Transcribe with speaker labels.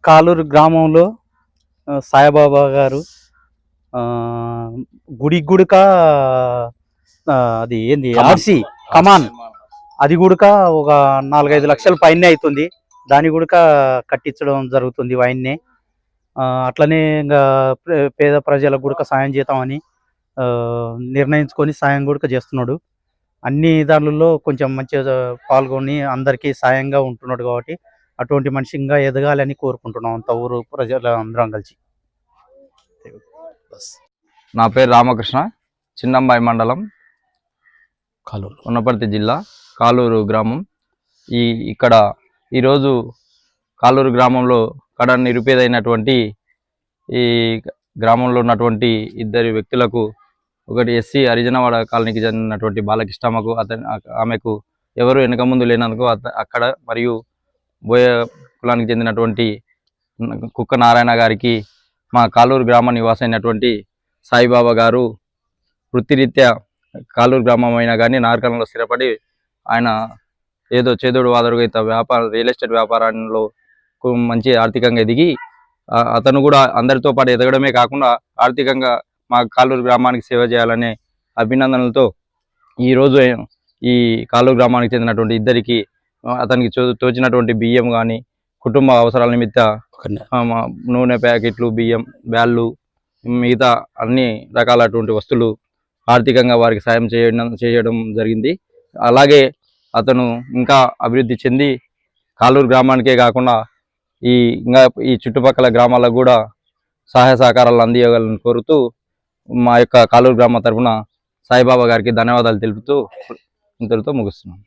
Speaker 1: కాలూరు గ్రామంలో సాయిబాబా గారు గుడి గుడిక అది ఏంది ఆర్సి కమాన్ అది గుడక ఒక 4-5 లక్షల పైనే అవుతుంది. దాని గుడక కట్టించడం జరుగుతుంది ఆయన్నే. అట్లనే ఇంకా పేద ప్రజలకు గుడక సాయం చేద్దామని నిర్ణయించుకొని సాయం గుడక చేస్తున్నాడు. అన్ని దానిలో కొంచెం మంచిగా పాల్గొని అందరికీ సాయంగా ఉంటున్నాడు కాబట్టి అటువంటి మనిషి ఇంకా ఎదగాలని కోరుకుంటున్నాం అంత ఊరు ప్రజలు అందరం కలిసి.
Speaker 2: నా పేరు రామకృష్ణ, చిన్నంబాయి మండలం,
Speaker 1: కాలూరు,
Speaker 2: ఉన్నపర్తి జిల్లా, కాలూరు గ్రామం. ఇక్కడ ఈరోజు కాలూరు గ్రామంలో కడ నిరుపేదైనటువంటి ఈ గ్రామంలో ఉన్నటువంటి ఇద్దరు వ్యక్తులకు, ఒకటి ఎస్సీ హరిజనవాడ కాలనీకి చెందినటువంటి బాలకృష్ణమ్మకు, ఆమెకు ఎవరు వెనక ముందు లేనందుకు అక్కడ, మరియు బోయ కులానికి చెందినటువంటి కుక్క నారాయణ గారికి మా కాలూరు గ్రామ నివాసం అయినటువంటి సాయిబాబా గారు వృత్తిరీత్యా కాలూరు గ్రామం అయినా కానీ నార్కలంలో స్థిరపడి ఆయన ఏదో చేదోడు వాదోడుగా రియల్ ఎస్టేట్ వ్యాపారంలో మంచి ఆర్థికంగా ఎదిగి అతను కూడా అందరితో పాటు ఎదగడమే కాకుండా ఆర్థికంగా మా కాలూరు గ్రామానికి సేవ చేయాలనే అభినందనలతో ఈరోజు ఈ కాలూరు గ్రామానికి చెందినటువంటి ఇద్దరికి అతనికి తోచినటువంటి బియ్యం కానీ, కుటుంబ అవసరాల నిమిత్త నూనె ప్యాకెట్లు, బియ్యం బ్యాళ్ళు, మిగతా అన్ని రకాలటువంటి వస్తువులు ఆర్థికంగా వారికి సాయం చేయడం జరిగింది. అలాగే అతను ఇంకా అభివృద్ధి చెంది కాలూరు గ్రామానికే కాకుండా ఇంకా ఈ చుట్టుపక్కల గ్రామాలకు కూడా సహాయ సహకారాలు అందించాలని కోరుతూ మా యొక్క కాలూరు గ్రామ తరఫున సాయిబాబా గారికి ధన్యవాదాలు తెలుపుతూ ఇంతటితో ముగిస్తున్నాం.